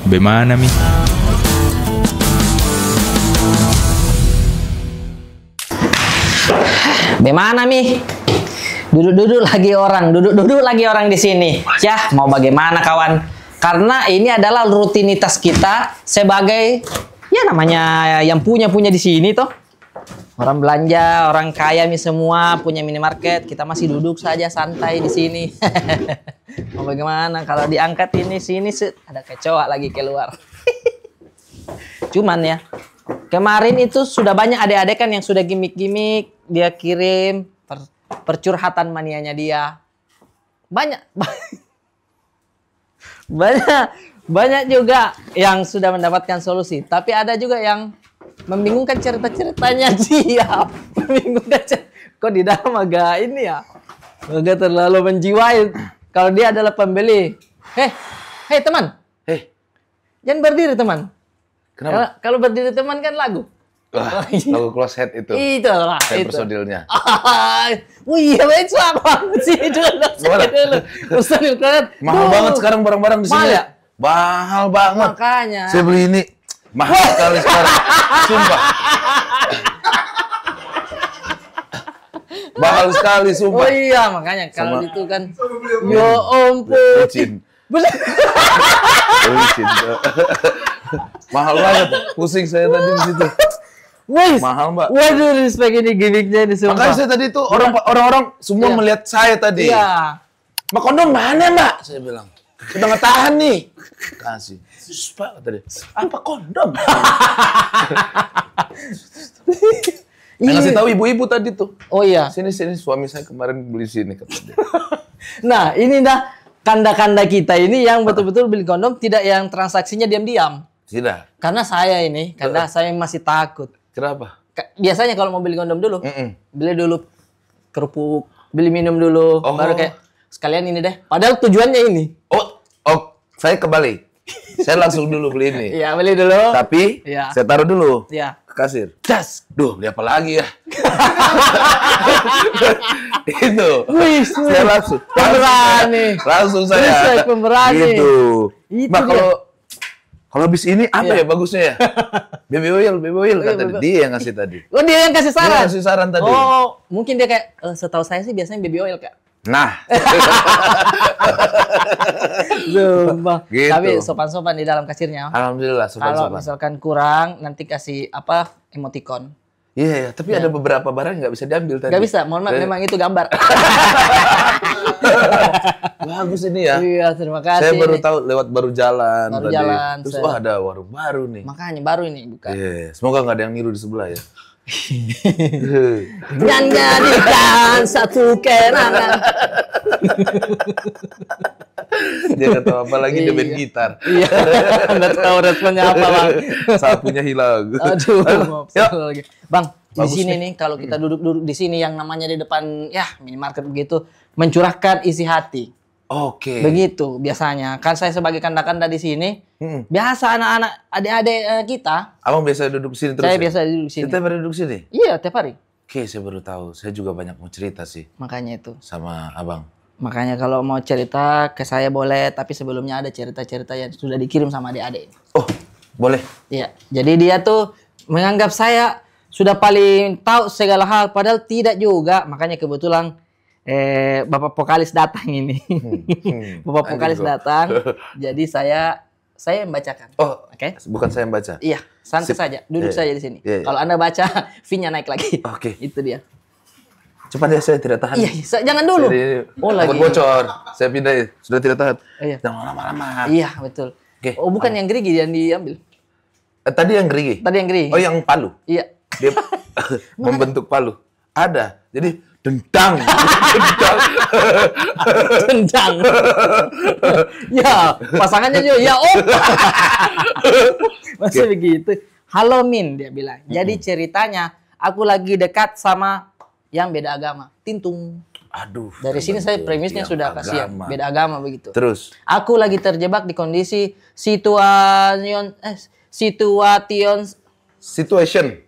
Bagaimana, Mi? Bagaimana, Mi? Duduk-duduk lagi orang di sini. Ya, mau bagaimana, kawan? Karena ini adalah rutinitas kita sebagai ya namanya yang punya di sini toh. Orang belanja, orang kaya Mi semua punya minimarket, kita masih duduk saja santai di sini. Mau bagaimana kalau diangkat ini sini ada kecoa lagi keluar. Cuman ya, kemarin itu sudah banyak adik-adik kan yang sudah gimmick-gimmick, dia kirim percurhatan manianya dia. Banyak juga yang sudah mendapatkan solusi, tapi ada juga yang membingungkan cerita-ceritanya dia. Kok di dalam agak ini ya, agak terlalu menjiwai. Kalau dia adalah pembeli, hei teman, jangan berdiri teman. Kenapa? Kalau berdiri teman kan lagu. Lagu close head itu. Itulah Saya itu. personilnya. Wih, baik suara sini dulu. Personil keren. Mahal banget sekarang barang-barang di sini. Mahal ya? Mahal banget. Makanya. Saya beli ini mahal sekali sekarang. Sumpah. Mahal sekali, sumpah. Oh iya, makanya kalau itu kan. Ya ampun. Licin. Licin. Mahal banget. Pusing saya tadi di situ. Wih, mahal, Mbak. Waduh, respect ini gimmicknya di sumpah. Makanya saya tadi tuh orang-orang semua Iya. melihat saya tadi. Iya. Mbak kondom mana, Mbak? Saya bilang. Udah nggak tahan nih. Kasih. Pak tadi. Apa kondom? Ngasih tahu ibu-ibu tadi tuh. Oh iya. Sini suami saya kemarin beli sini kata dia. Nah, ini dah kanda-kanda kita ini yang betul-betul beli kondom, tidak yang transaksinya diam-diam. Tidak. Karena saya masih takut. Kenapa? Biasanya kalau mau beli kondom dulu, beli dulu kerupuk, beli minum dulu, baru kayak sekalian ini deh. Padahal tujuannya ini. Oh, saya kebalik. Saya langsung dulu beli ini. Iya, beli dulu. Tapi Iya. saya taruh dulu Iya. ke kasir. Das. Duh, beli apa lagi ya? Itu. Wih, Saya langsung. pemberani. Langsung saya. Respect, pemberani. Gitu. Itu Mbak, dia. kalau habis ini apa Iya. ya bagusnya ya? Baby oil kata dia yang ngasih tadi. Oh, dia yang kasih saran. Dia ngasih saran tadi. Oh, mungkin dia kayak setahu saya sih biasanya baby oil, Kak. Nah. Sumpah. Gitu. Tapi sopan-sopan di dalam kasirnya. Alhamdulillah Kalau sopan-sopan. misalkan kurang, nanti kasih apa emoticon. Iya, tapi ada beberapa barang yang nggak bisa diambil tadi. Gak bisa, mohon maaf, memang itu gambar. Bagus ini ya. Iya, terima kasih. Saya baru ini. lewat baru jalan Baru tadi. jalan, Terus saya- wah ada warung baru nih. Makanya baru ini bukan. Iya, semoga nggak ada yang niru di sebelah ya. Dan jadikan satu kenangan. Dia nggak tahu apa lagi dia main Iya. gitar. Iya, Anda tahu responnya apa, Bang? Sapunya hilang. Aduh, maaf Yuk. sekali lagi. Bang, di Bagus sini nih. nih kalau kita duduk-duduk di sini yang namanya di depan ya minimarket begitu, mencurahkan isi hati. Oke. Begitu biasanya. Kan saya sebagai kanda-kanda di sini, biasa anak-anak adik-adik kita, Abang biasa duduk sini terus. saya ya? biasa duduk di sini. Kita pada duduk sini. Iya, tiap hari. Oke, saya baru tahu. Saya juga banyak mau cerita sih Makanya itu. sama abang. Makanya kalau mau cerita ke saya boleh, tapi sebelumnya ada cerita-cerita yang sudah dikirim sama adik-adik. Oh, boleh. Iya. Jadi dia tuh menganggap saya sudah paling tahu segala hal, padahal tidak juga. Makanya kebetulan Bapak vokalis datang ini. Bapak vokalis datang. Jadi saya membacakan. Oh, Oke. bukan saya yang baca. Iya, santai Sip. saja. Duduk Iya, saja di sini. iya, iya. Kalau Anda baca, fee-nya naik lagi. Oke. Itu dia. Cepat ya, saya tidak tahan. Iya, jangan dulu. Oh, lagi bocor. Saya pindahin. Sudah tidak tahan. Iya. Jangan lama-lama. Iya, betul. Oke. Oh, bukan yang gerigi yang diambil. Tadi yang gerigi. Tadi yang gerigi. Oh, yang palu. Iya. Dia membentuk palu. Ada. Jadi dendang. Dendang. Tendang. Ya, pasangannya juga ya om. Masih begitu. Halo Min, dia bilang. Jadi ceritanya aku lagi dekat sama yang beda agama. Tintung. Aduh. Dari sini saya betul. premisnya Yang sudah kasihan. agama. Beda agama begitu. Terus. Aku lagi terjebak di kondisi situation. Situationship.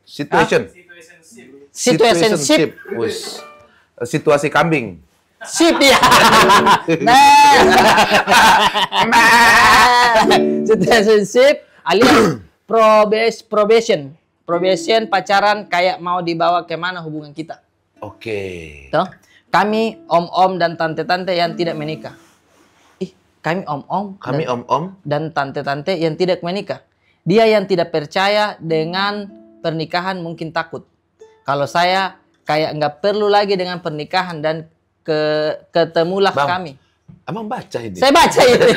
Situationship. Wis. Situasi kambing. Citizenship ya. Citizenship alias probation pacaran kayak mau dibawa kemana hubungan kita. Oke. Toh, kami om-om dan tante-tante yang tidak menikah. Kami om-om. Kami om-om dan tante-tante yang tidak menikah. Dia yang tidak percaya dengan pernikahan mungkin takut. Kalau saya kayak nggak perlu lagi dengan pernikahan dan ketemulah Bang, kami. Abang baca ini. Saya baca itu.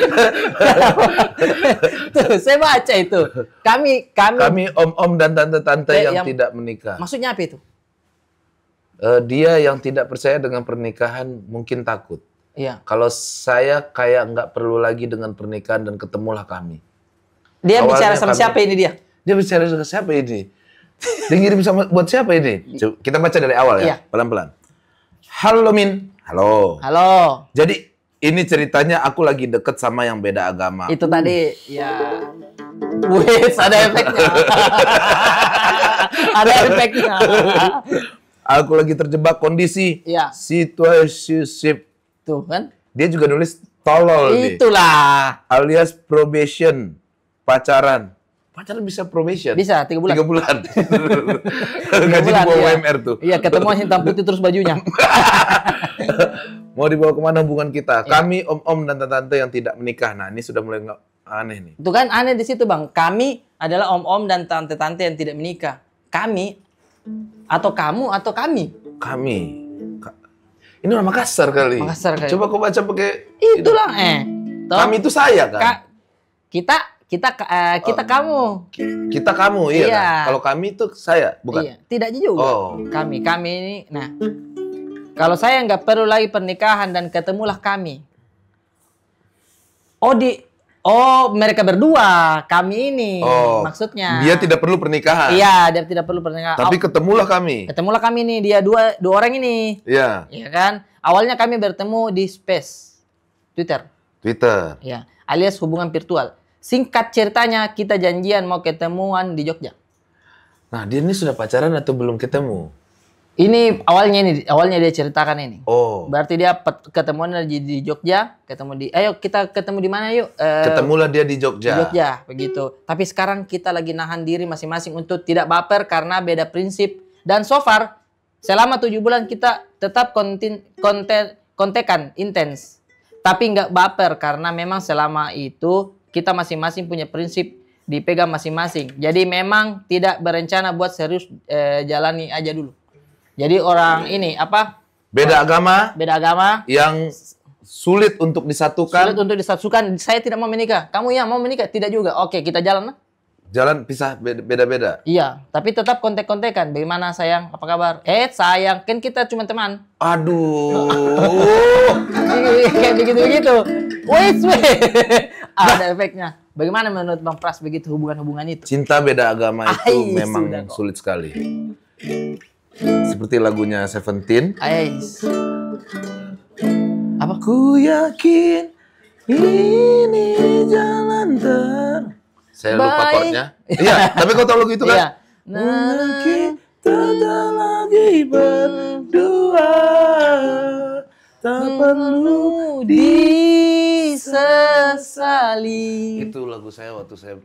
Tuh, saya baca itu. Kami om-om dan tante-tante yang tidak menikah. Maksudnya apa itu? Dia yang tidak percaya dengan pernikahan mungkin takut. Iya. Kalau saya kayak nggak perlu lagi dengan pernikahan dan ketemulah kami. Dia Awalnya bicara sama siapa ini dia? Dia bicara sama siapa ini? Dia ngirim sama buat siapa ini? Coba kita baca dari awal ya, Iya. pelan-pelan. Halo Min. Halo. Halo. Jadi ini ceritanya aku lagi deket sama yang beda agama. Itu tadi ya. Wes, ada efeknya. Ada efeknya. Aku lagi terjebak kondisi Iya. situationship. Tuh kan? Dia juga nulis tolol nih. Itulah. Alias probation. Pacaran. Pacaran bisa probation? Bisa, 3 bulan. 3 bulan. 3 Gaji di bulan, bawah iya. UMR tuh. Iya, ketemu hitam putih terus bajunya. Mau dibawa kemana hubungan kita? Kami om-om dan tante-tante yang tidak menikah. Nah, ini sudah mulai aneh nih. Itu kan aneh di situ, Bang. Kami adalah om-om dan tante-tante yang tidak menikah. Kami atau kamu atau kami. Kami. Ini orang Makassar kali. Makassar kali. Coba kau baca pakai Itulah Toh, kami itu saya kan. kita kamu. Kita kamu, iya, Iya. kan? Kalau kami itu saya, bukan? Iya, tidak juga. Oh. Kami ini. Nah, kalau saya nggak perlu lagi pernikahan dan ketemulah kami. Mereka berdua, kami ini maksudnya. Dia tidak perlu pernikahan. Iya, dia tidak perlu pernikahan. Tapi ketemulah kami. Ketemulah kami nih, dia dua orang ini. Iya. Iya kan? Awalnya kami bertemu di Space Twitter. Ya, alias hubungan virtual. Singkat ceritanya, kita janjian mau ketemuan di Jogja. Nah, dia ini sudah pacaran atau belum ketemu? Ini awalnya dia ceritakan ini. Oh. Berarti dia ketemuan di Jogja, ayo kita ketemu di mana yuk? Ketemulah dia di Di Jogja. Jogja, begitu. Tapi sekarang kita lagi nahan diri masing-masing untuk tidak baper karena beda prinsip. Dan so far, selama 7 bulan kita tetap kontekan intens. Tapi nggak baper karena memang selama itu kita masing-masing punya prinsip dipegang masing-masing. Jadi memang tidak berencana buat serius, jalani aja dulu. Jadi orang ini Beda agama beda agama, yang sulit untuk disatukan. sulit untuk disatukan. Saya tidak mau menikah. Kamu ya mau menikah? Tidak juga. Oke, kita jalan lah. Jalan pisah beda-beda. Iya, tapi tetap kontek-kontekan. Bagaimana sayang? Apa kabar? Sayang, kan kita cuma teman. Aduh. Kayak begitu-begitu. Wait. Ada efeknya. Bagaimana menurut Bang Pras begitu hubungan-hubungan itu? Cinta beda agama itu memang sudah kok. sulit sekali. Seperti lagunya Seventeen. Apa? Ku yakin ini jalan Saya lupa Baik. chordnya. Iya, tapi kau tahu lagu itu kan? Iya. Kita tak lagi berdua, tak perlu disesali. Itu lagu saya waktu saya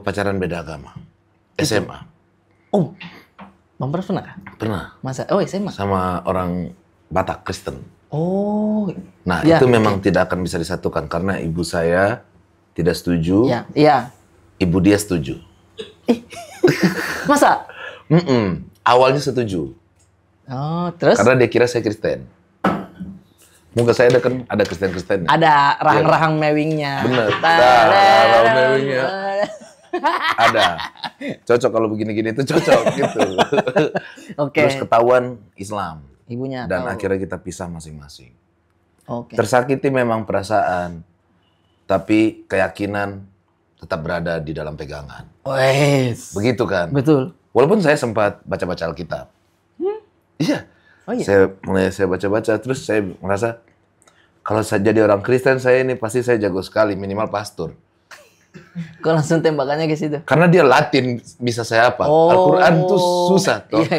pacaran beda agama. SMA. Oh, Bang Pras pernah? Pernah. Masa? SMA? Sama orang Batak Kristen. Oh. Nah, Ya, itu memang tidak akan bisa disatukan karena ibu saya tidak setuju, Iya. ibu dia setuju. Masa? Awalnya setuju. Oh, terus? Karena dia kira saya Kristen. Muka saya ada Kristen-Kristen. Ada rahang-rahang mewingnya. Bener. Rahang mewingnya. Ada. Cocok kalau begini-gini itu cocok gitu. Oke. Terus ketahuan Islam. Ibunya Dan tahu. akhirnya kita pisah masing-masing. Oke. Tersakiti memang perasaan. Tapi keyakinan tetap berada di dalam pegangan. Wes. Begitu kan? Betul. Walaupun saya sempat baca-baca Alkitab. Iya. Oh iya. Saya baca-baca, terus saya merasa kalau saya jadi orang Kristen, saya ini pasti saya jago sekali, minimal pastor. Kok langsung tembakannya ke situ? Karena dia Latin bisa saya apa? Oh. Al-Quran tuh susah toh. Iya.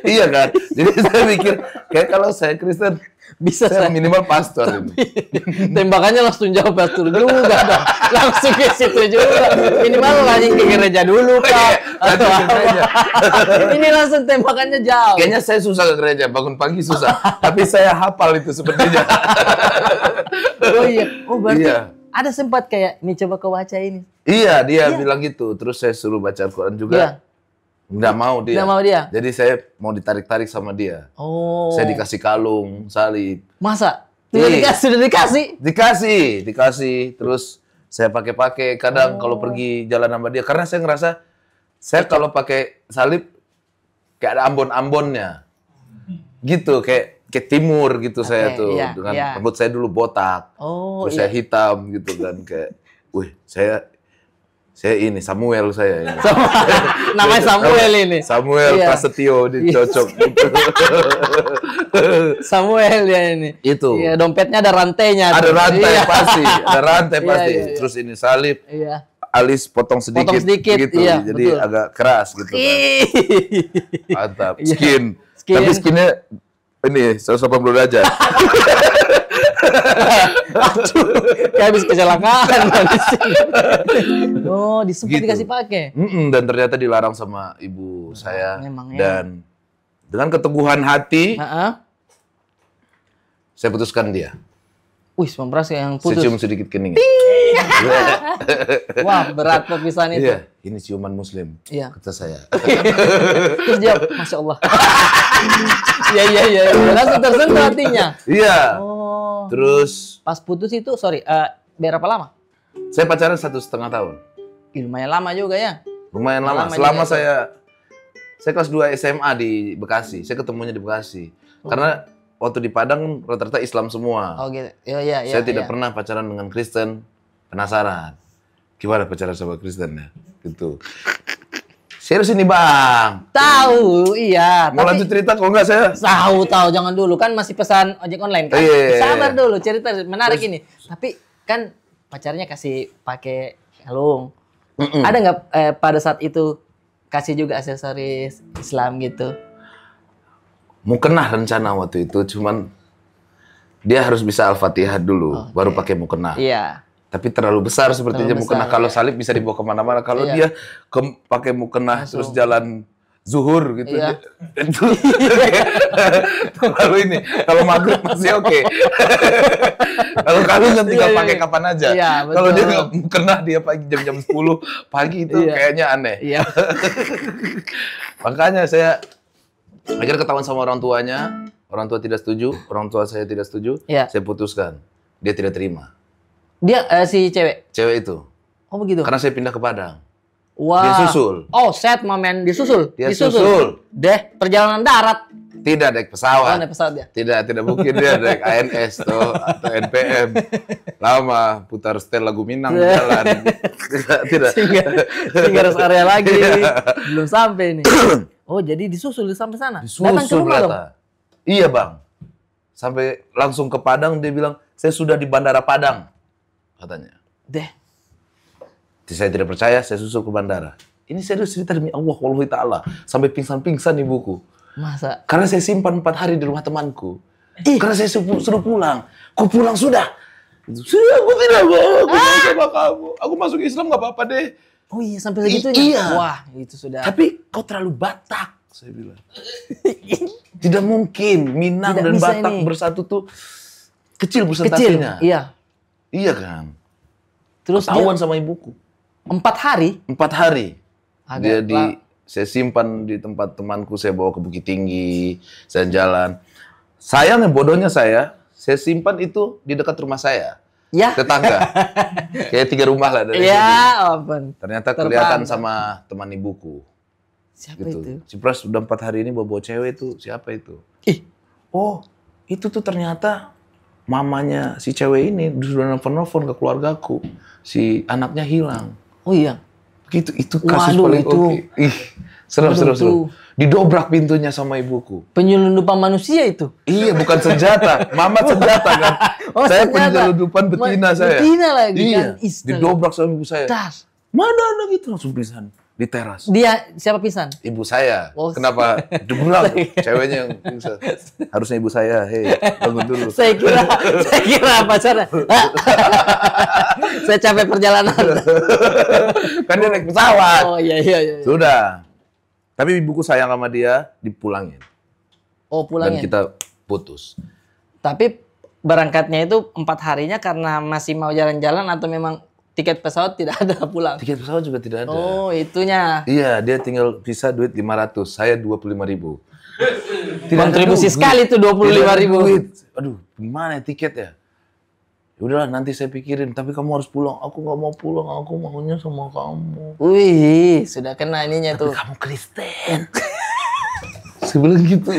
Iya kan? Jadi saya pikir kayak kalau saya Kristen Bisa saya saya. minimal pastor ini. Tembakannya langsung jawab pastor juga dong. Langsung ke situ juga. Minimal lanjut ke gereja dulu, Pak. Lanjut ke gereja. Ini langsung tembakannya jauh. Kayaknya saya susah ke gereja, bangun pagi susah. Tapi saya hafal itu sepertinya. Oh iya. Oh berarti Iya. ada sempat kayak nih coba kau baca ini. Iya, dia bilang gitu. Terus saya suruh baca Al-Quran juga. Iya. Nggak mau dia. Nggak mau dia? Jadi saya mau ditarik-tarik sama dia. Oh. Saya dikasih kalung, salib. Masa? Sudah Iya. dikasih, sudah dikasih. Dikasih. Terus saya pakai kadang kalau pergi jalan sama dia. Karena saya ngerasa, saya kalau pakai salib, kayak ada ambon-ambonnya. Gitu, kayak timur gitu saya tuh. iya, Dengan iya. rambut saya dulu botak. Oh, Terus iya. saya hitam gitu kan. Kayak, wih, saya ini, Samuel saya ini. Namanya Samuel ini. Samuel Iya. Prasetyo, dicocok gitu. Samuel ya ini. Itu. Iya, dompetnya ada rantainya. Ada tuh. rantai Iya. pasti, ada rantai Iya, pasti. iya, iya. Terus ini salib, Iya. alis potong sedikit, Potong sedikit, gitu. iya, Jadi betul. agak keras gitu kan. Ih. Mantap. Iya. Skin. Skin. Tapi skinnya ini 180 derajat. Aduh, kayak habis kecelakaan di sini. Oh, disempat Gitu. dikasih pakai. Dan ternyata dilarang sama ibu saya. memang ya. Dan dengan keteguhan hati, Heeh. saya putuskan dia. Wih, memperas yang Saya putus. cium sedikit kening. Wah, berat perpisahan itu. Iya, ini ciuman muslim. Iya. Kata saya. Terus dia, Masya Allah. Iya. Langsung tersentuh hatinya. Iya. Oh. Terus Pas putus itu, sorry, berapa lama? saya pacaran 1,5 tahun. Ih, lumayan lama juga ya. Lumayan lama. Lama Selama juga. saya kelas 2 SMA di Bekasi. Saya ketemunya di Bekasi. Karena waktu di Padang rata-rata Islam semua. Oh gitu. Iya. Saya tidak pernah pacaran dengan Kristen. Penasaran. Gimana pacaran sama Kristen ya? Gitu. Serius ini Bang. Tahu, iya. Mau lanjut cerita kok enggak saya? Tahu, jangan dulu kan masih pesan ojek online kan. Iya. Sabar dulu, cerita menarik ini. Tapi kan pacarnya kasih pakai kalung. Ada nggak pada saat itu kasih juga aksesoris Islam gitu? Mau kena rencana waktu itu, cuman dia harus bisa Al-Fatihah dulu, baru pakai mukena. Iya. Tapi terlalu besar sepertinya Terlalu mukena. besar, Kalau iya. salib bisa dibawa kemana-mana. Kalau Iya. dia pakai mukena terus jalan zuhur gitu, Iya. itu terlalu ini. Kalau maghrib masih oke. Kalau kalung kan tinggal Iya, pakai iya. kapan aja. Iya, Kalau dia betul. nggak mukena dia pagi jam 10 pagi itu Iya. kayaknya aneh. Iya. Makanya saya akhirnya ketahuan sama orang tuanya. Orang tua tidak setuju, orang tua saya tidak setuju. Iya. Saya putuskan. Dia tidak terima. Dia si cewek. Cewek itu. Oh begitu. Karena saya pindah ke Padang. Wah. Dia susul. Oh, set momen disusul. Dia disusul. susul. Deh, perjalanan darat. Tidak naik Oh, pesawat. naik pesawat ya. Tidak mungkin dia naik ANS atau NPM. Lama putar setel lagu Minang jalan. Tidak. Sehingga rest area lagi. Iya. Belum sampai nih. Oh, jadi disusul sampai sana. Datang ke Susul rumah dong. ternyata. Iya Bang. Sampai langsung ke Padang dia bilang, saya sudah di Bandara Padang. Katanya. Deh. Saya tidak percaya, saya susul ke bandara. Ini serius cerita demi Allah, wallahi ta'ala. Sampai pingsan-pingsan ibuku. Masa? Karena saya simpan 4 hari di rumah temanku. Karena saya suruh pulang. Kau pulang sudah. Sudah, aku tidak mau. Aku mau sama kamu. Aku masuk Islam gak apa-apa deh. Oh iya, sampai segitunya. Iya. Wah, itu sudah. Tapi kau terlalu Batak, saya bilang. Tidak mungkin Minang Tidak dan bisa Batak ini. bersatu tuh kecil Kecil. persentasenya. Iya. Iya kan. Terus Ketahuan dia sama ibuku. 4 hari 4 hari. agak Saya simpan di tempat temanku, saya bawa ke Bukit Tinggi, saya jalan. Sayangnya bodohnya saya simpan itu di dekat rumah saya. ya. Tetangga. Kayak 3 rumah lah dari Ya, situ. ampun. Ternyata Terbang. kelihatan sama teman ibuku. Siapa Gitu. itu? Cipras udah 4 hari ini bawa cewek itu, siapa itu? Ih, Oh, itu tuh ternyata mamanya si cewek ini sudah nelfon ke keluargaku. Si anaknya hilang. oh iya. Gitu, itu kasus Waduh, paling itu. oke. Ih, serem. Waduh, itu Didobrak pintunya sama ibuku. Penyelundupan manusia itu. Iya, bukan senjata. Mamat senjata kan. Oh, Saya senjata. penyelundupan betina saya. Betina lagi Iya, kan. Istilah. didobrak sama ibu saya. Das. Mana anak itu langsung pingsan di teras. Dia siapa pisan? Ibu saya. Oh, Kenapa? Dibilang ceweknya yang pingsan. Harusnya ibu saya. Hei, bangun dulu. Saya kira pacarnya. Saya capek perjalanan. Kan dia naik pesawat. Oh iya. Sudah. Tapi ibuku sayang sama dia, dipulangin. Oh Dan pulangnya. kita putus. Tapi berangkatnya itu 4 harinya karena masih mau jalan-jalan atau memang tiket pesawat tidak ada pulang? Tiket pesawat juga tidak ada. Oh itunya. Iya, dia tinggal visa duit 500, saya 25.000. Kontribusi sekali tuh 25.000. Aduh, gimana ya tiket ya? Ya udahlah, nanti saya pikirin. Tapi kamu harus pulang. Aku nggak mau pulang. Aku maunya sama kamu. Wih, sudah kena ininya tuh. Kamu Kristen. Sebelum gitu,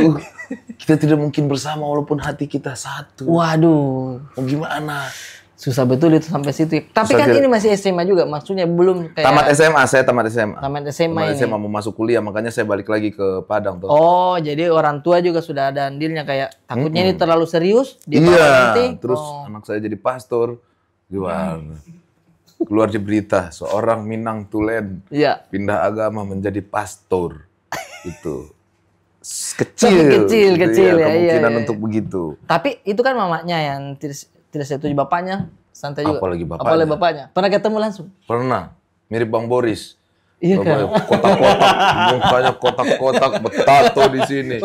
kita tidak mungkin bersama walaupun hati kita satu. Waduh, Mau gimana? susah betul itu sampai situ. Tapi Susah kan dia. ini masih SMA juga, maksudnya belum kayak Tamat SMA, saya tamat SMA. tamat SMA Tamat ini. SMA mau masuk kuliah, makanya saya balik lagi ke Padang tuh. Oh, jadi orang tua juga sudah ada andilnya kayak takutnya ini terlalu serius di bawah Iya, nanti. terus Oh. anak saya jadi pastor. Gimana? Keluar di berita, seorang Minang Tulen Iya. pindah agama menjadi pastor. Itu. Kecil, Gitu kecil ya, kemungkinan iya. untuk begitu. Tapi itu kan mamanya yang tidak setuju, bapaknya santai juga. Apalagi bapaknya. Apalagi bapaknya. Pernah ketemu langsung? Pernah, mirip Bang Boris. Iya kan? Bapaknya kotak-kotak, mukanya kotak-kotak, betato di sini.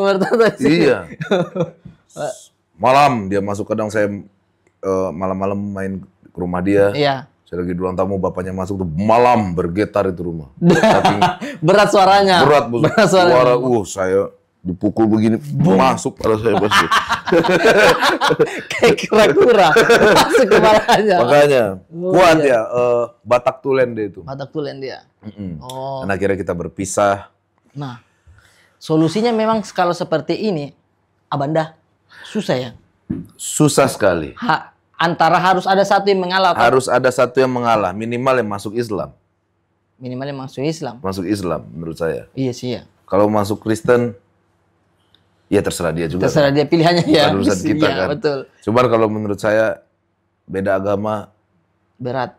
Iya. Malam dia masuk, kadang saya malam-malam main ke rumah dia. Iya. Saya lagi di ruang tamu, bapaknya masuk tuh malam bergetar itu rumah. Saking Berat suaranya. berat, Bos. Berat suaranya. Suara, saya dipukul begini, masuk pada saya pasti. Kayak kura-kura masuk kepalanya. Makanya Oh, kuat iya. ya, Batak Tulen dia itu. Batak Tulen dia. Oh. Dan akhirnya kita berpisah. Nah, solusinya memang kalau seperti ini, Abanda, susah ya. Susah sekali. Antara harus ada satu yang mengalah, atau Harus ada satu yang mengalah, minimal yang masuk Islam. minimal yang masuk Islam. Masuk Islam menurut saya. Iya sih ya. Kalau masuk Kristen, ya terserah dia juga. Terserah dia pilihannya ya. Bukan urusan kita Iya, kan. betul. Cuman kalau menurut saya, beda agama, Berat.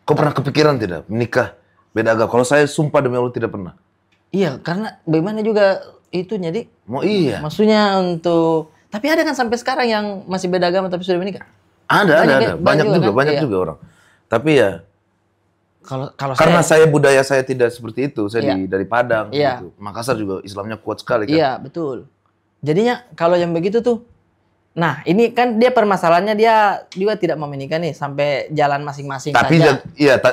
kau pernah kepikiran tidak menikah beda agama? Kalau saya sumpah demi Allah tidak pernah. Iya, karena bagaimana juga itu jadi Mau iya. maksudnya untuk tapi ada kan sampai sekarang yang masih beda agama tapi sudah menikah. Ada. Banyak juga, kan? banyak Iya. juga orang. Tapi ya, Kalau karena saya, budaya saya tidak seperti itu. Saya Iya. dari Padang. Iya. Gitu. Makassar juga Islamnya kuat sekali kan. iya, betul. Jadinya kalau yang begitu tuh nah, ini kan dia permasalahannya dia juga tidak mau menikah nih sampai jalan masing-masing Tapi saja.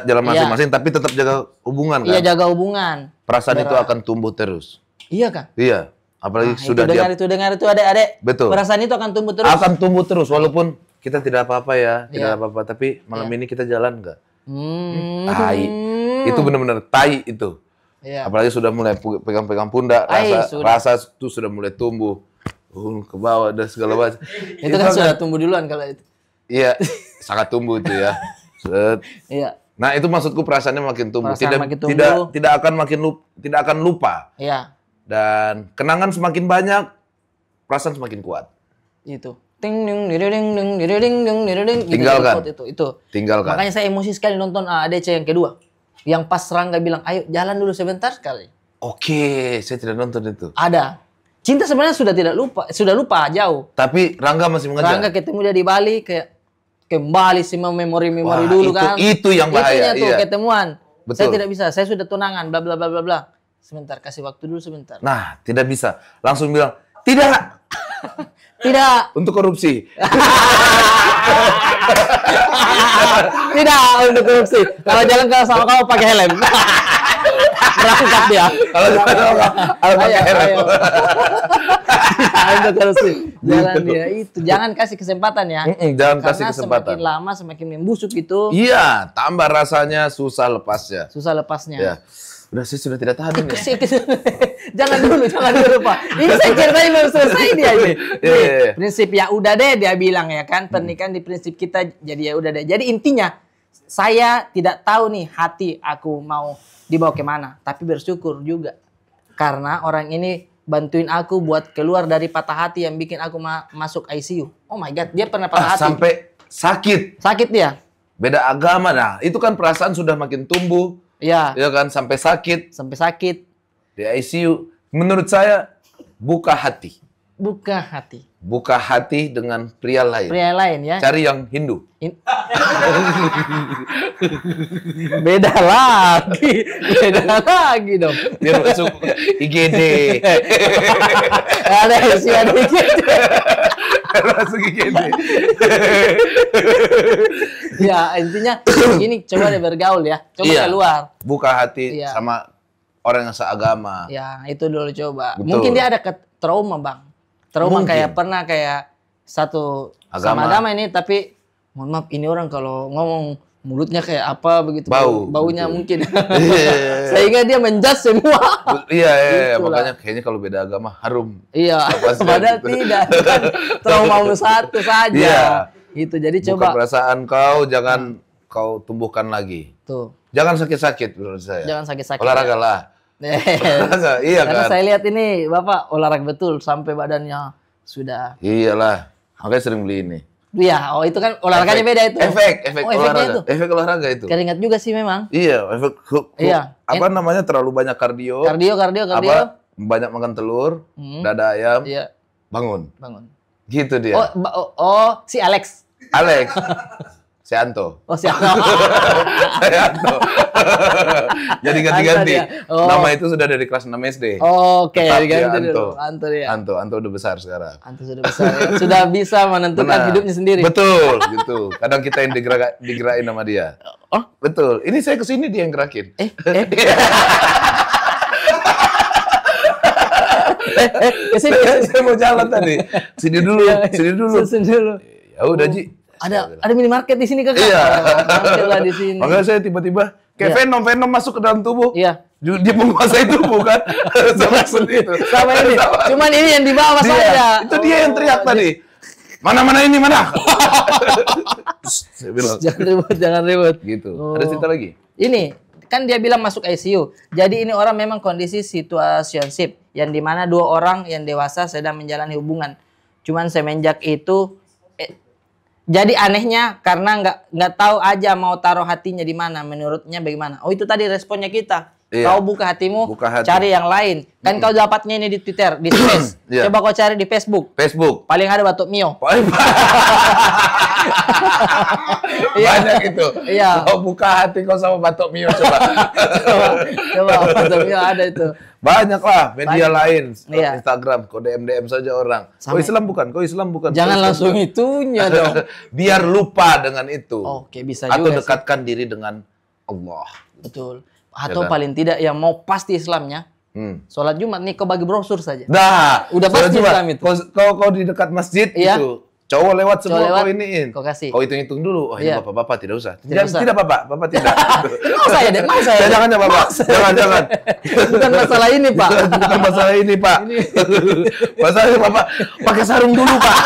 jalan Iya. masing-masing, tapi tetap jaga hubungan kan. Iya, jaga hubungan. Perasaan itu akan tumbuh terus. Iya kan? Iya. Apalagi Nah, sudah itu dengar itu adik-adik. Betul. Perasaan itu akan tumbuh terus. akan tumbuh terus walaupun kita tidak apa-apa ya, tidak Iya. apa-apa. Tapi malam ini kita jalan nggak? Hmm. Tai. Itu benar-benar tai itu. Iya. Apalagi sudah mulai pegang-pegang pundak, Sudah. rasa itu sudah mulai tumbuh. Ke bawah dan segala macam. Itu kan sudah tumbuh duluan kalau itu. Iya, sangat tumbuh itu ya. Set. Iya. Nah, itu maksudku perasaannya makin tumbuh. Perasaan Tidak makin tumbuh. tidak akan lupa. Iya. Dan kenangan semakin banyak, perasaan semakin kuat. Itu. Ting ding ding ding ding ding ding ding ding ding. Tinggalkan. Itu. Tinggalkan. Makanya saya emosi sekali nonton ADC yang kedua. Yang pas Rangga bilang, "Ayo jalan dulu sebentar sekali." Oke, saya tidak nonton itu. Ada. Cinta sebenarnya sudah lupa jauh. Tapi Rangga masih mengejar. Rangga ketemu dia di Bali kayak kembali semua memori-memori Wah, dulu kan. itu yang bahaya, Itunya tuh iya. ketemuan. Betul. Saya tidak bisa, saya sudah tunangan, bla bla bla bla bla. Sebentar, kasih waktu dulu sebentar. Nah, tidak bisa. Langsung bilang, tidak. Tidak, Untuk korupsi. tidak untuk korupsi. Kalau jalan sama kamu pakai helm. Berangkat dia. Kalau pakai Ayo, helm. ayo. Tidak untuk korupsi. Jalan Gitu. dia itu. Jangan kasih kesempatan ya. Jangan kasih Karena kesempatan. semakin lama semakin membusuk itu. Iya, tambah rasanya susah lepasnya. Susah lepasnya. Ya. Udah, saya sudah tidak tahan ini. jangan dulu Pak. Ini saya ceritain belum selesai dia ini. Iya, iya. Prinsip ya udah deh dia bilang ya kan. Pernikahan di prinsip kita jadi ya udah deh. Jadi intinya saya tidak tahu nih hati aku mau dibawa kemana. Tapi bersyukur juga. karena orang ini bantuin aku buat keluar dari patah hati yang bikin aku masuk ICU. Oh my God, dia pernah patah hati. Sampai sakit. Sakit dia? Beda agama. Nah, itu kan perasaan sudah makin tumbuh. Iya. Ya kan, sampai sakit. Sampai sakit. Di ICU. Menurut saya, buka hati. Buka hati. Buka hati dengan pria lain. Pria lain ya. Cari yang Hindu. Beda lagi. Beda lagi dong. Biar masuk IGD. Ada sih, ada IGD. Masuk IGD. Ya, intinya gini, coba deh bergaul ya. Coba Iya. keluar. Buka hati Iya. sama orang yang seagama. Ya, itu dulu coba. Betul. Mungkin dia ada trauma, Bang. Trauma Mungkin. kayak pernah kayak satu sama agama ini, tapi mohon maaf, ini orang kalau ngomong mulutnya kayak apa begitu. Baunya betul. mungkin. Iya. Sehingga dia menjudge semua. Iya, Itulah. makanya kayaknya kalau beda agama harum. Iya, Apa sih, padahal gitu. tidak. Kan traumamu satu saja. Iya. Itu jadi Buka coba perasaan kau, jangan kau tumbuhkan lagi. tuh. Jangan sakit-sakit menurut saya. Jangan sakit-sakit. Olahraga lah. Olahraga, iya Karena kan? saya lihat ini Bapak olahraga betul sampai badannya sudah. Iyalah, makanya sering beli ini. Iya, oh itu kan olahraganya beda itu. Efek Oh, efeknya olahraga. itu. Efek olahraga itu. Keringat juga sih memang. Iya, efek Iya. apa namanya terlalu banyak kardio. Kardio. Apa banyak makan telur, dada ayam, Iya, bangun. bangun. Gitu dia. Oh, si Alex. Alex. Si Anto. Oh, si Alex. Si Anto. Jadi ganti-ganti. Anto dia. Oh. Nama itu sudah dari kelas 6 SD. Oke, Tetap diganti dia dulu. Anto dia. Anto udah besar sekarang. Anto sudah besar ya. Sudah bisa menentukan Benar. hidupnya sendiri. Betul, gitu. Kadang kita yang digerakin sama dia. Oh, Betul. Ini saya kesini dia yang gerakin. Kesini. Saya mau jalan tadi. Sini dulu, sini dulu. Sini dulu. Ya udah, Ji. Ada minimarket di sini Kakak. Iya. Mampirlah di sini. Makanya saya tiba-tiba kayak Iya. Venom masuk ke dalam tubuh. Iya. Dia menguasai tubuh kan. Sama seperti itu. Sama ini. Cuman ini yang di bawah Dia. saja. Itu dia yang teriak tadi. Mana ini mana? Saya bilang Jangan ribut. gitu. Oh. Ada cerita lagi? Ini kan dia bilang masuk ICU. Jadi ini orang memang kondisi situationship yang dimana dua orang yang dewasa sedang menjalani hubungan. Cuman semenjak itu jadi anehnya karena nggak tahu aja mau taruh hatinya di mana. Menurutnya bagaimana? Oh itu tadi responnya kita. Iya. Kau buka hatimu, Buka hati. cari yang lain. Kan kau dapatnya ini di Twitter, di Space. Iya. Coba kau cari di Facebook. Facebook. Paling ada Batuk Mio. Banyak itu. Iya. Kau buka hati kau sama Batok Mio coba. Coba Batuk Mio ada itu. Banyak lah media Banyak. lain. Iya. Instagram, kau DM saja orang. Kau Islam bukan? Kau Islam bukan? Jangan Kau Islam langsung bukan? itunya dong. Biar lupa dengan itu. Oke, bisa Atau juga sih. dekatkan diri dengan Allah. Betul. Atau kan? paling tidak yang mau pasti Islamnya, sholat Jumat nih kau bagi brosur saja. Nah, Udah soalnya pasti coba, Islam itu. Kau di dekat masjid Iya. gitu. Cowok lewat semua lewat, kau iniin. kau kasih. Kau hitung-hitung dulu. Oh, ini Iya. bapak-bapak tidak usah. Tidak usah. Tidak bapak, bapak tidak. Mau saya deh, mau saya. Jangan ya bapak. Jangan. Bukan masalah ini Pak. Bukan masalah ini pak. Masalahnya bapak pakai sarung dulu pak.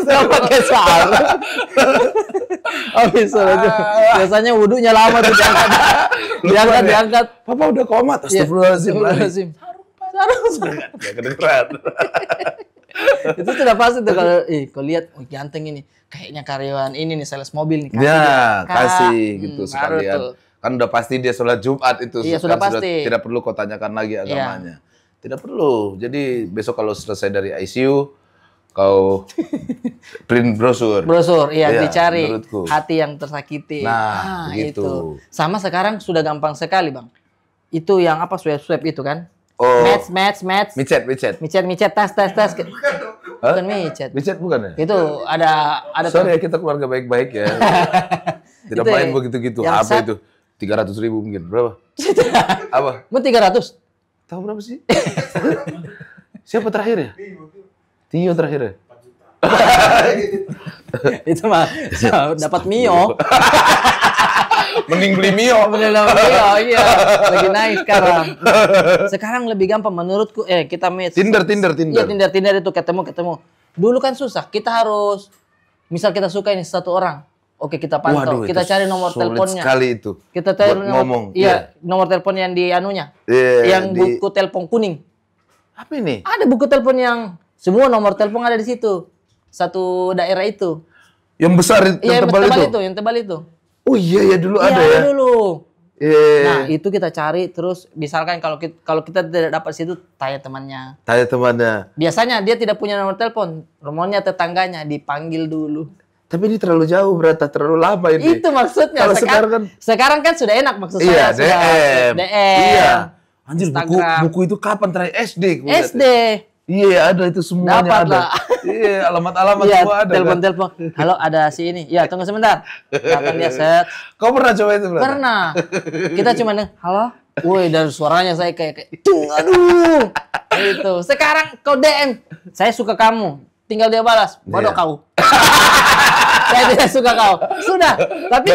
Saya pakai sarung. Habis sholat Jumat. Biasanya wudhunya lama tuh diangkat. Papa udah komat. Astagfirullahaladzim. Astagfirullahaladzim. Sarung. Ya kedengeran. Itu sudah pasti tuh kalau kau lihat ganteng ini. Kayaknya karyawan ini nih sales mobil nih. Kasih Ya, dia. Kak. kasih gitu Baru sekalian. tuh. Kan udah pasti dia sholat Jumat itu. Iya, Kan sudah pasti. Tidak perlu kau tanyakan lagi agamanya. Tidak perlu. Jadi besok kalau selesai dari ICU, kau print brosur. Brosur, iya, Iya, dicari menurutku. hati yang tersakiti. Nah, begitu. Itu. Sama sekarang sudah gampang sekali, Bang. Itu yang apa swipe itu kan? Oh. Match. Micet. Micet, tas. Bukan micet. Micet bukan ya? Itu ada Sorry ya, kita keluarga baik-baik ya. Tidak Itu main ya, begitu-gitu. yang Apa itu? 300.000 mungkin. Berapa? Apa? Mau 300. Tahu berapa sih? Siapa terakhir ya? Tio terakhir ya? Itu mah dapat Mio. Mending beli Mio. Bener Mio, iya. Lagi naik sekarang. Sekarang lebih gampang menurutku. Kita match. Tinder. Iya, Tinder itu ketemu. Dulu kan susah. Kita harus misal kita suka ini satu orang. Oke, kita pantau. Waduh, Kita itu cari nomor sulit teleponnya. sekali itu. Kita cari buat nomor, ngomong. iya, nomor telepon yang di anunya. Iya, yang buku telepon kuning. Apa ini? Ada buku telepon yang semua nomor telepon ada di situ. Satu daerah itu. Yang besar, Iya, yang tebal itu? yang tebal itu. Oh iya ya dulu Iya, ada ya. dulu. Iya. Nah, itu kita cari terus misalkan kalau kita tidak dapat situ tanya temannya. Tanya temannya. Biasanya dia tidak punya nomor telepon, nomornya tetangganya dipanggil dulu. Tapi ini terlalu jauh, berarti terlalu lama ini. Itu maksudnya. Kalau sekarang kan sudah enak maksud iya, saya. Sudah DM. DM. Iya. Anjir, Instagram. buku itu kapan terakhir SD? gua lihat SD. ya. Iya, ada itu semuanya Dapat ada. lah. Iya, alamat-alamat Iya, semua ada. telepon-telepon. Halo, ada si ini. Ya, tunggu sebentar. Datang dia set. Kau pernah coba itu berarti? Pernah. Kita cuma halo. Woi, dari suaranya saya kayak aduh. Itu. Sekarang kau DM. Saya suka kamu. Tinggal dia balas. Bodoh Iya. kau. Saya tidak suka kau. Sudah. Tapi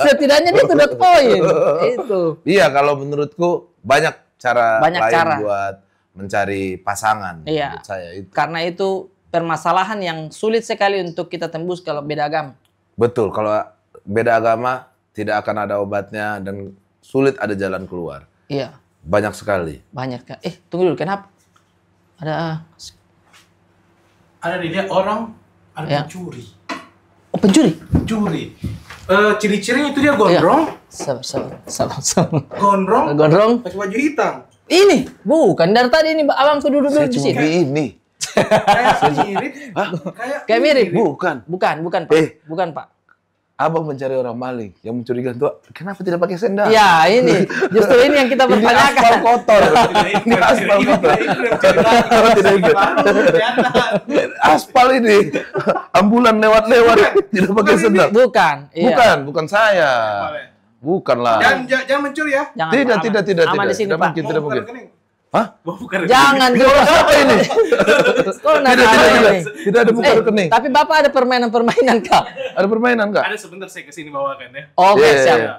setidaknya dia sudah poin. Itu. Iya, kalau menurutku banyak cara Banyak lain cara. buat mencari pasangan. Iya. Menurut saya itu. Karena itu permasalahan yang sulit sekali untuk kita tembus kalau beda agama. Betul, kalau beda agama tidak akan ada obatnya dan sulit ada jalan keluar. Iya. Banyak sekali. Banyak kan. Tunggu dulu. Kenapa? Ada dilihat orang ada Ya. pencuri. Oh, pencuri? Pencuri. Ciri-cirinya itu dia gondrong, Sabar. gondrong, Gondrong. pakai baju hitam. Ini bukan dari tadi ini abangku duduk Saya di cuma sini. ini. Kayak mirip. Kayak mirip. Bukan. Bukan, Pak. Bukan, Pak. Abang mencari orang maling yang mencurigakan tuh. Kenapa tidak pakai sendal? Ya, ini. Justru ini yang kita Ini aspal pertanyakan. kotor. Ini aspal kotor. Oh, tidak itu. Aspal ini. Ambulan lewat-lewat tidak pakai sendal. Bukan. Iya. Bukan saya. Bukanlah. Jangan mencuri ya. Jangan, Tidak. Aman di sini, Tidak Pak. mungkin, tidak mungkin. Hah? Jangan Ini orang siapa ini? Kok ini? Tidak ada buka rekening. Tapi Bapak ada permainan-permainan, Kak? Ada permainan, Kak? Ada sebentar saya kesini bawakan ya. Oke, Iya, siap. iya.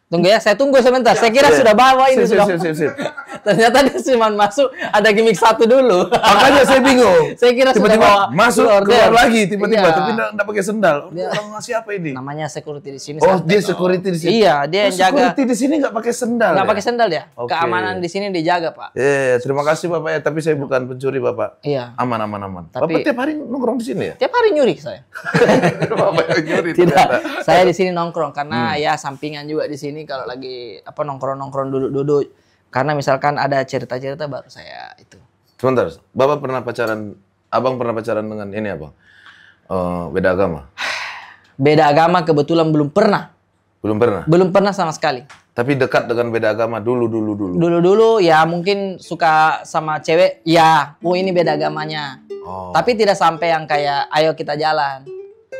Tunggu ya, saya tunggu sebentar. Saya kira Iya. sudah bawa ini. Sip. Ternyata dia cuma masuk, ada gimmick satu dulu. Makanya saya bingung. Saya kira sudah tiba-tiba bawa masuk order. keluar lagi tiba-tiba Iya. tapi enggak pakai sendal. Dia- Orang ngasih apa ini? Namanya security di sini. Oh, santai. dia security di sini. Iya, dia yang jaga. Security di sini enggak pakai sendal. Nggak ya? pakai sendal ya. Oke. Keamanan di sini dijaga, Pak. Terima kasih Bapak ya, tapi saya bukan pencuri Bapak. Iya. Aman. Tapi- Bapak tiap hari nongkrong di sini ya? Tiap hari nyuri saya. Bapak yang nyuri Tidak. ternyata. Saya di sini nongkrong karena ya sampingan juga di sini kalau lagi nongkrong duduk-duduk. Karena misalkan ada cerita-cerita baru saya itu. Sebentar, Bapak pernah pacaran, Abang pernah pacaran dengan ini Abang? Beda agama? Beda agama kebetulan belum pernah. Belum pernah? Belum pernah sama sekali. Tapi dekat dengan beda agama dulu. Dulu-dulu ya mungkin suka sama cewek, ya, ini beda agamanya. Oh. Tapi tidak sampai yang kayak ayo kita jalan.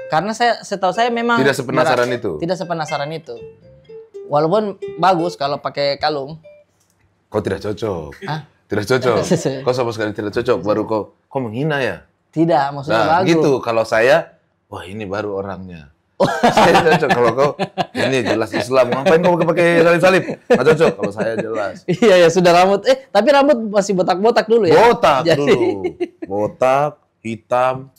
Karena setahu saya memang Tidak sepenasaran berat. itu? Tidak sepenasaran itu. Walaupun bagus kalau pakai kalung. Kau tidak cocok. Hah? Tidak cocok. Kau sama sekali tidak cocok. Baru kau menghina ya. Tidak, maksudnya Nah, bagus. gitu. Kalau saya, wah ini baru orangnya. Saya cocok. Kalau kau, ini jelas Islam. Ngapain kau pakai salib-salib? Nggak cocok. Kalau saya jelas. Iya ya sudah rambut. Tapi rambut masih botak-botak dulu ya. Botak Jadi- dulu. Botak, hitam,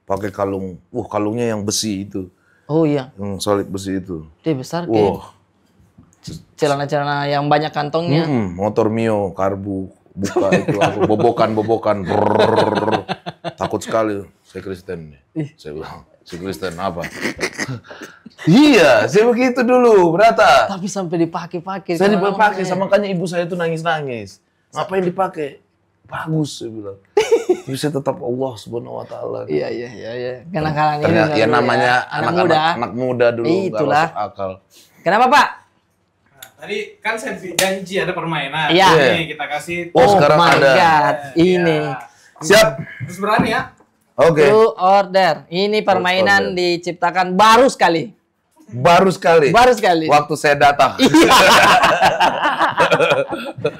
pakai kalung. Kalungnya yang besi itu. Oh iya, Yang solid besi itu. dia besar kayak Wah. celana-celana yang banyak kantongnya. Motor Mio, karbu, buka itu aku bobokan. Brrrr. Takut sekali. Saya Kristen nih. Saya bilang, si Kristen apa? Iya, saya begitu dulu, berata. Tapi sampai dipakai-pakai. Saya kalau dipakai, namanya. sama makanya ibu saya tuh nangis-nangis. Ngapain dipakai? Bagus, saya bilang. Tapi saya tetap Allah Subhanahu wa taala. Iya. Kenakalan ini. Ternyata ya dulu namanya anak muda dulu nggak Itulah. masuk akal. Kenapa, Pak? Nah, tadi kan saya janji ada permainan. Iya. Nih kita kasih. Oh, sekarang my ada. God. Ini. Ya. Siap. Terus berani ya. Oke. True order. Ini permainan diciptakan baru sekali. Baru sekali. Baru sekali. Waktu saya datang.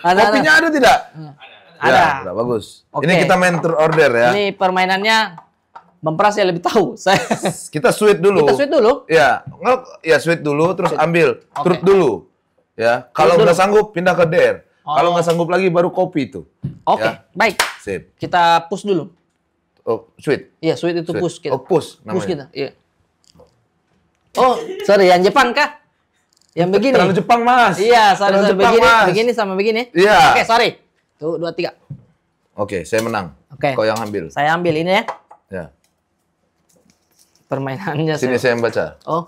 Ada. Kopinya ada tidak? Ada. Ya, udah bagus. Oke. Ini kita main tour order ya. Ini permainannya Mempras ya lebih tahu. Saya Kita sweet dulu. kita sweet dulu. Ya, ya sweet dulu, terus ambil Oke. truth dulu. Ya, kalau Truth nggak dulu. sanggup pindah ke dare. Oh. Kalau nggak sanggup lagi baru kopi itu. Oke, Ya. baik. Sip. Kita push dulu. Oh, sweet. Iya, sweet itu Sweet. push kita. Oh, push namanya. Push kita. Iya. Oh, sorry, yang Jepang kah? Yang begini. Terlalu Jepang, Mas. Iya, sorry, Terlalu Jepang, begini, Mas. begini sama begini. Iya. Oke, sorry. Tuh, 2, 3. Oke, saya menang. Oke. Kau yang ambil. Saya ambil ini ya. Ya. Permainannya. Sini saya yang baca. Oh.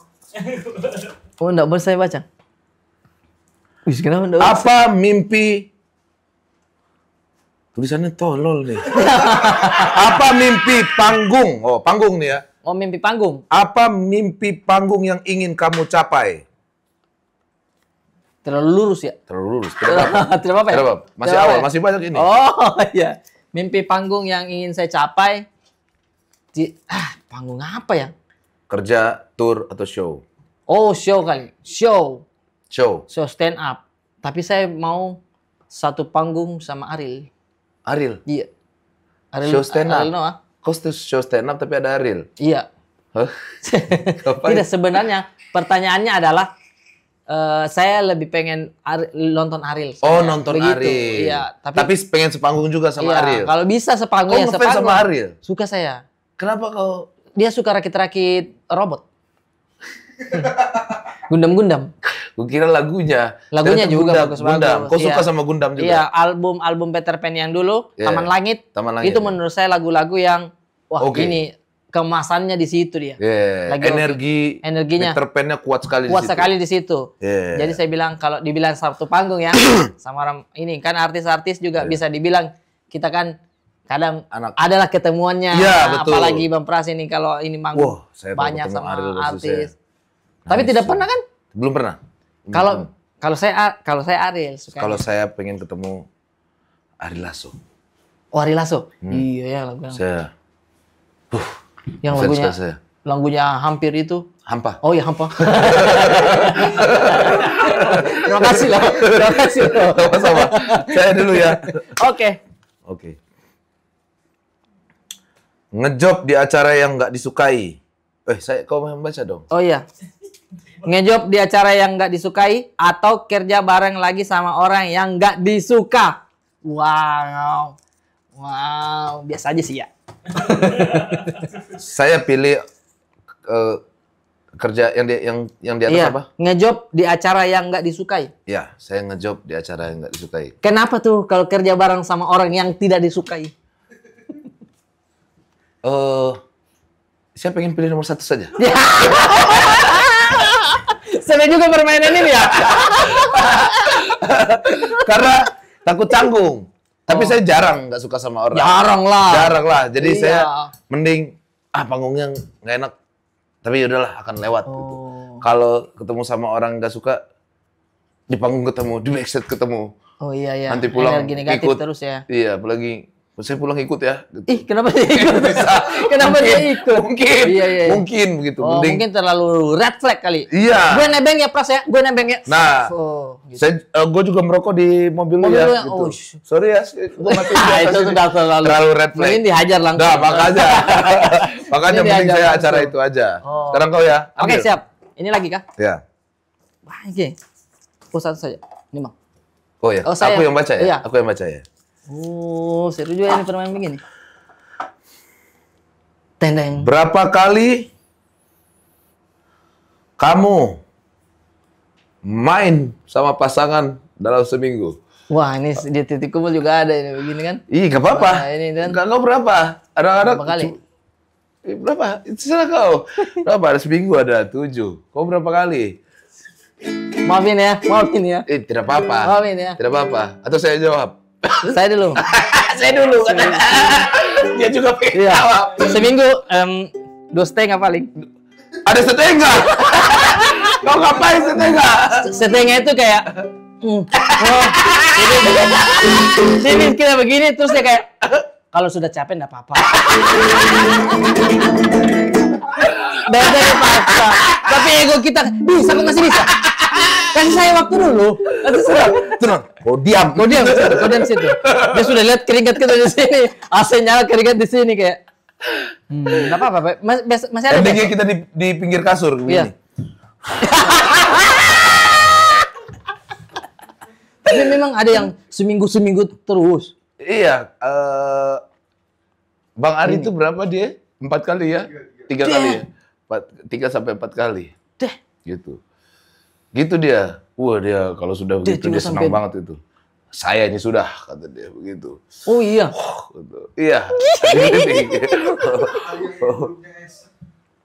Oh, enggak boleh saya baca. Wih, kenapa enggak boleh? Apa mimpi? Tulisannya tolol nih. Apa mimpi panggung? Oh, panggung nih ya. Oh, mimpi panggung. Apa mimpi panggung yang ingin kamu capai? Terlalu lurus ya? Terlalu lurus. Tidak apa-apa. Tidak apa-apa ya? Tidak apa-apa. Masih Tidak awal, apa-apa ya? masih banyak ini. Oh, iya. Mimpi panggung yang ingin saya capai. Panggung apa ya? Kerja, tour, atau show? Oh, show kali. Show. Show. Show stand up. Tapi saya mau satu panggung sama Ariel. Ariel. Iya. Ariel, Show stand up? Ariel Noah. Kau show stand up tapi ada Ariel? Iya. Hah? Ngapain? Tidak, sebenarnya pertanyaannya adalah saya lebih pengen nonton Ariel. Oh, Saya nonton begitu. Ariel. Iya, tapi pengen sepanggung juga sama iya, Ariel. kalau bisa sepanggung Kau ya ngefans sepanggung. sama Ariel? Suka saya. Kenapa kau? Dia suka rakit-rakit robot. Gundam-gundam. Gue kira lagunya. Lagunya Ternyata juga Gundam. bagus-bagus. Gundam. Kau Iya. suka sama Gundam juga? Iya, album Peter Pan yang dulu, Iya. Taman Langit. Taman Langit, Itu ya. menurut saya lagu-lagu yang wah, Oke. ini kemasannya di situ dia. Yeah. Lagi energinya Peter Pan-nya kuat sekali kuat di situ. sekali di situ. Yeah. Jadi saya bilang kalau dibilang satu panggung ya sama orang ini kan artis-artis juga bisa dibilang kita kan kadang Anak. adalah ketemuannya. Iya, betul. Apalagi Bang Pras ini kalau ini manggung Wah, saya kalau banyak ketemu sama Ariel pasti artis. saya Tapi nangis. tidak pernah kan? Belum pernah. Kalau saya Ariel suka. Kalau saya pengen ketemu Ari Lasso. Oh, Ari Lasso. Iya ya lagu yang, Saya yang fans lagunya sekali saya. lagunya hampir itu. Hampa. Oh ya hampa. Terima kasih loh. Terima kasih loh. Sama-sama. Saya dulu ya. Oke. Oke. Ngejob di acara yang nggak disukai. Kau mau baca dong. Oh iya. Ngejob di acara yang nggak disukai atau kerja bareng lagi sama orang yang nggak disuka. Wow. Wow, biasa aja sih ya. Saya pilih kerja yang di atas Iya, apa? ngejob di acara yang nggak disukai. Ya, saya ngejob di acara yang nggak disukai. Kenapa tuh kalau kerja bareng sama orang yang tidak disukai? Saya pengen pilih nomor 1 saja. Saya juga permainan ini ya. Karena takut canggung. Tapi saya jarang nggak suka sama orang. Jarang lah. Jarang lah. Jadi Iya. saya mending panggungnya nggak enak. Tapi yaudahlah akan lewat. Gitu. Kalau ketemu sama orang nggak suka, di panggung ketemu, di backstage ketemu. Oh iya ya. Nanti pulang energi negatif ikut terus ya. Iya, apalagi saya pulang ikut ya. Gitu. Ih, kenapa dia ikut? Kenapa dia ikut? Mungkin, Iya, iya. mungkin begitu. Oh, Mending, mungkin terlalu red flag kali. Iya. Gue nebeng ya Pras ya, gue nebeng ya. Nah, Oh, gitu. gue juga merokok di mobil lu Mobil ya. lu ya? Gitu. Oh, Sorry ya, gue mati di atas Itu ini. sudah terlalu red flag. Mungkin dihajar langsung. Nah, makanya. Makanya Ini mending diajar saya langsung. acara itu aja. Oh. Sekarang kau ya. Oke, ambil. siap. Ini lagi kah? Ya. Wah, oke. Aku satu saja. Ini Bang. Oh ya. Oh, saya. Aku yang baca ya. Iya. Aku yang baca ya. Oh, seru juga ini permainan begini. Tendeng. Berapa kali kamu main sama pasangan dalam seminggu? Wah, ini di titik kumpul juga ada ini begini kan? Ih, gak apa-apa. Nah, ini kan. Kau berapa? Ada Berapa kali? Berapa? Itu salah kau. Berapa? Ada seminggu ada 7. Kau berapa kali? Maafin ya, maafin ya. Tidak apa-apa. Maafin ya. Tidak apa-apa. Atau saya jawab. Saya dulu. Saya dulu kan. Dia juga pengen Iya. jawab. Seminggu 2,5 paling. Ada setengah. Kau ngapain setengah? Setengah itu kayak oh, sini kita begini terus dia kayak kalau sudah capek enggak apa-apa. Beda dipaksa. Tapi ego kita bisa kok masih bisa. Kasih saya waktu dulu. Kasih saya. Tenang. Kau diam. Kau diam situ. Dia sudah lihat keringat kita di sini. AC nyala keringat di sini kayak. Enggak apa-apa. Masih ada. Endingnya besok. kita di pinggir kasur begini. Iya. Tapi memang ada yang seminggu terus. Iya. Bang Ari itu berapa dia? 4 kali ya? 3 kali ya? 3 sampai 4 kali. Deh, Gitu. Gitu dia. Wah, dia kalau sudah begitu juga dia senang sampai- banget itu. Saya ini sudah, kata dia begitu. Oh iya. Gitu. Iya.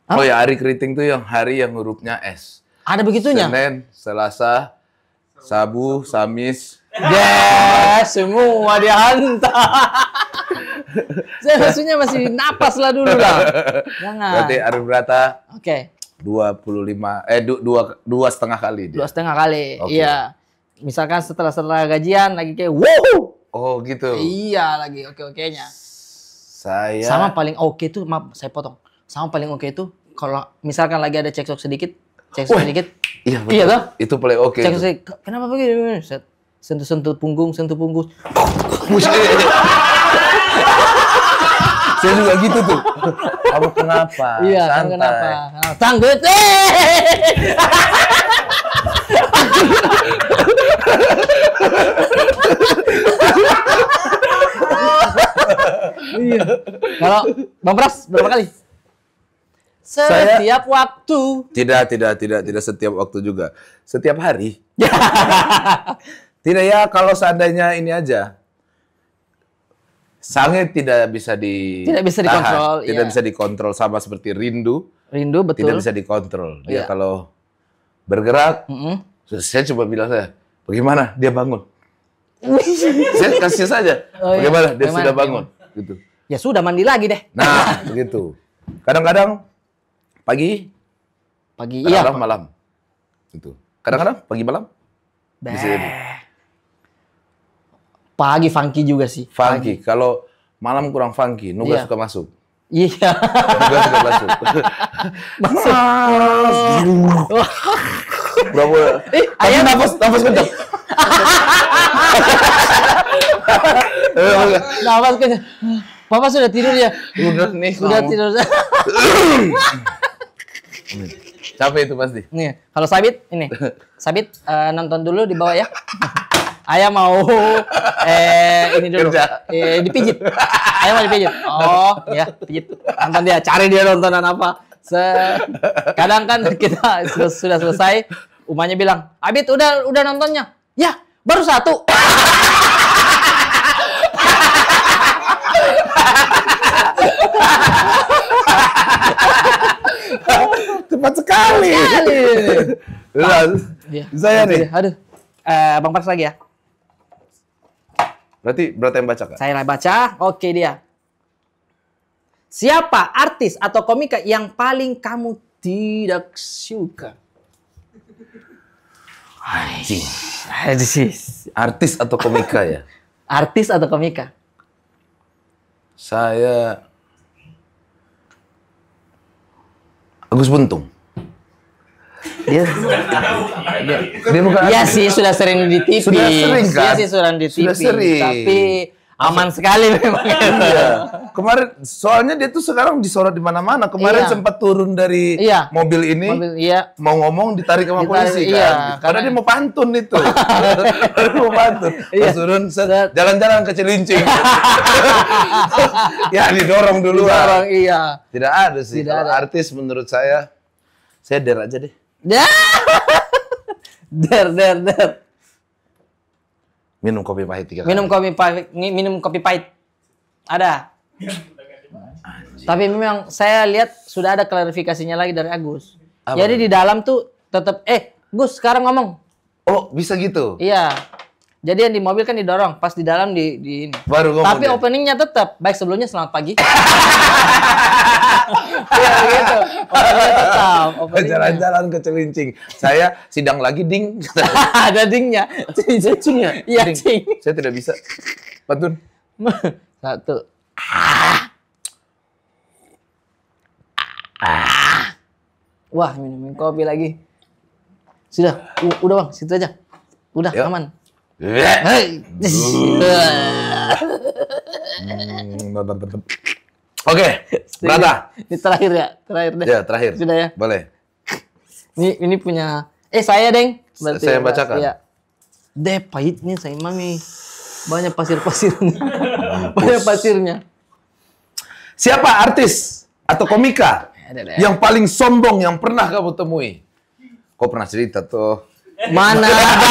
Oh ya, hari keriting tuh yang hari yang hurufnya S. Ada begitunya? Senin, Selasa, Sabu, Samis. Yes, semua dihantar. Saya maksudnya masih napas lah dulu lah. Jangan. Berarti Ari Brata Oke, 25 dua setengah kali dia. 2,5 kali. Oke. Iya. Misalkan setelah gajian lagi kayak wow. Oh gitu. Iya lagi oke-okenya. Saya Sama paling oke tuh, maaf saya potong. Sama paling oke tuh kalau misalkan lagi ada cekcok sedikit. Iya betul. Iya toh? Itu paling oke. Cekcok Itu. sedikit. Kenapa begini? Set. Sentuh punggung. Saya juga gitu tuh. Kamu kenapa? Iya, kan Santai. kenapa? Tanggut. Iya. Kalau Bang Pras berapa kali? Saya- Setiap waktu. Tidak setiap waktu juga. Setiap hari. Tidak ya, kalau seandainya ini aja. Sange tidak bisa Tidak bisa dikontrol, Tidak iya. bisa dikontrol sama seperti rindu. Rindu betul. Tidak bisa dikontrol. Dia Iya. kalau bergerak, Mm-mm. saya coba bilang saya, bagaimana dia bangun? Saya kasih saja. Oh, iya. Bagaimana dia Bagaimana? sudah bangun? Gitu. Ya sudah mandi lagi deh. Nah, begitu. Kadang-kadang pagi, Pagi iya. kadang-kadang malam. Gitu. Kadang-kadang pagi malam. Bisa jadi. Pagi funky juga sih. Funky. Kalau malam kurang funky, Nuga Iya. suka masuk. Iya. Nuga suka masuk. Berapa? Tapi nafas kencang. Nafas kencang. Papa sudah tidur ya? Udah nih. Sudah kamu. tidur. Capek itu pasti. Nih, kalau Sabit ini. Sabit nonton dulu di bawah ya. Ayah mau ini dulu. Kerja. Dipijit. Ayah mau dipijit. Oh, ya, pijit. Nonton dia, cari dia nontonan apa. Kadang kan kita sudah selesai, umanya bilang, "Abid udah nontonnya." "Ya, baru satu." Cepat sekali. Iya. Saya nih. Aduh. Bang Pars lagi ya. Berarti yang baca Kak? Saya baca. Oke dia. Siapa artis atau komika yang paling kamu tidak suka? Anjing. Artis. Artis atau komika ya? Artis atau komika? Saya Agus Buntung. Dia bukan Iya artis. sih sudah sering di TV. Sudah sering, kan? Iya sih sudah di TV. Sudah sering. Tapi aman sekali memang. Iya. Kemarin soalnya dia tuh sekarang disorot di mana-mana. Kemarin Iya. sempat turun dari Iya. mobil ini. Mobil, iya. Mau ngomong ditarik sama Ditarik, polisi iya, kan. Karena karena- dia mau pantun itu. Dia mau pantun. Iya. Pas turun set, Set. jalan-jalan ke Cilincing. Ya didorong dulu. Orang iya. Tidak ada sih. Tidak Kalau ada. artis menurut saya Der aja deh. Ya. Der. Minum kopi pahit 3 kali. Minum kopi pahit. Ada. Tapi memang saya lihat sudah ada klarifikasinya lagi dari Agus. Apa? Jadi di dalam tuh tetap Gus sekarang ngomong. Oh, bisa gitu. Iya. Jadi yang di mobil kan didorong, pas di dalam di ini. Baru ngomong. Tapi dia. openingnya tetap baik sebelumnya selamat pagi. Iya gitu. Openingnya tetap. Openingnya. Jalan-jalan ke Cilincing. Saya sidang lagi ding. Ada dingnya. Cing ya? Iya Ding. cing. Saya tidak bisa. Pantun. Satu. Wah, minum kopi lagi. Sudah, udah Bang, situ aja. Udah, Yuk. aman. Hei. Oke, Brata. Ini terakhir ya, terakhir deh. Ya, terakhir. Sudah ya. Boleh. Ini punya saya, Deng. Saya bacakan. Iya. Deh, pahitnya saya mami. Banyak pasir-pasirnya. Banyak pasirnya. Siapa artis atau komika yang paling sombong yang pernah kamu temui? Kau pernah cerita tuh. Mana ada?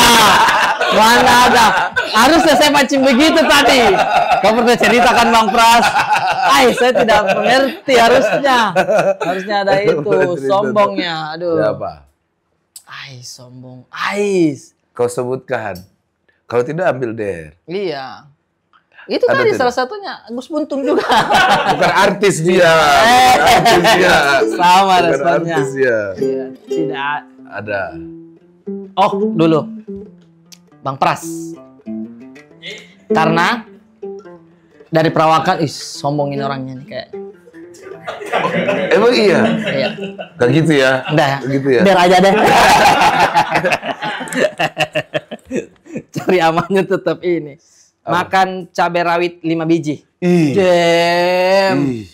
Mana ada? Harusnya saya mancing begitu tadi. Kau pernah ceritakan Bang Pras? Saya tidak mengerti harusnya. Harusnya ada itu sombongnya. Aduh. Siapa? Sombong. Kau sebutkan. Kalau tidak ambil der. Iya. Itu Ada tadi tidak? salah satunya Gus Buntung juga. Bukan artis dia. Artis dia. Sama Bukan responnya. artis dia. Iya, tidak. Ada. Oh, dulu. Bang Pras. Karena dari perawakan, sombongin orangnya nih kayak. Emang iya? Iya. Gak gitu ya? Udah ya. Gitu ya? Biar aja deh. Cari amannya tetap ini. Makan cabai rawit 5 biji. Ih. Damn. Ih.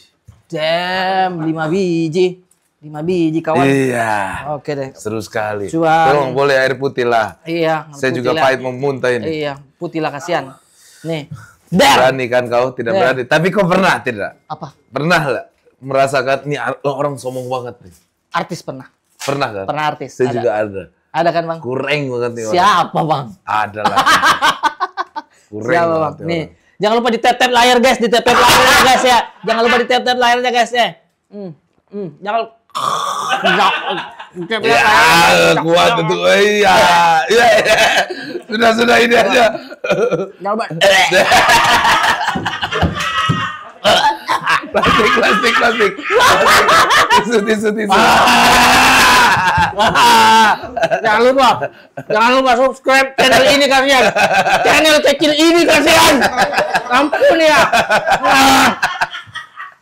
Damn, 5 biji. 5 biji kawan. Iya. Oke deh. Seru sekali. Cuan. Tolong boleh air putih lah. Iya. Saya juga putih lah. pahit mau muntah ini. Iya, putih lah kasihan. Nih. Damn. Berani kan kau? Tidak Der. berani. Tapi kau pernah tidak? Apa? Pernah lah merasakan ini orang sombong banget nih. Artis pernah. Pernah kan? Pernah artis. Saya Ada. juga ada. Ada kan, Bang? Kurang banget nih orang. Siapa, Bang? Ada lah. Kurang Siapa, banget Bang? nih Nih. orang. Jangan lupa di-tap-tap layar, guys. Di-tap-tap layarnya, guys ya. Jangan lupa di-tap-tap layarnya, guys ya. Jangan Ya, kuat itu. Iya. Iya. Sudah ini aja. Jangan lupa. Plastik. Tisu. Jangan lupa subscribe channel ini kalian. Channel kecil ini kalian. Ampun ya.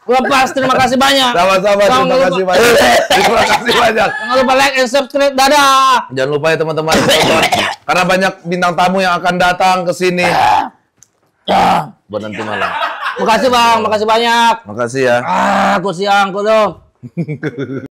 Lepas, terima kasih banyak. Sama-sama, terima kasih banyak. Terima kasih banyak. Jangan lupa like and subscribe. Dadah. Jangan lupa ya teman-teman, karena banyak bintang tamu yang akan datang ke sini. Buat nanti malam. Makasih Bang, makasih banyak. Makasih ya. Aku siang, kok dong.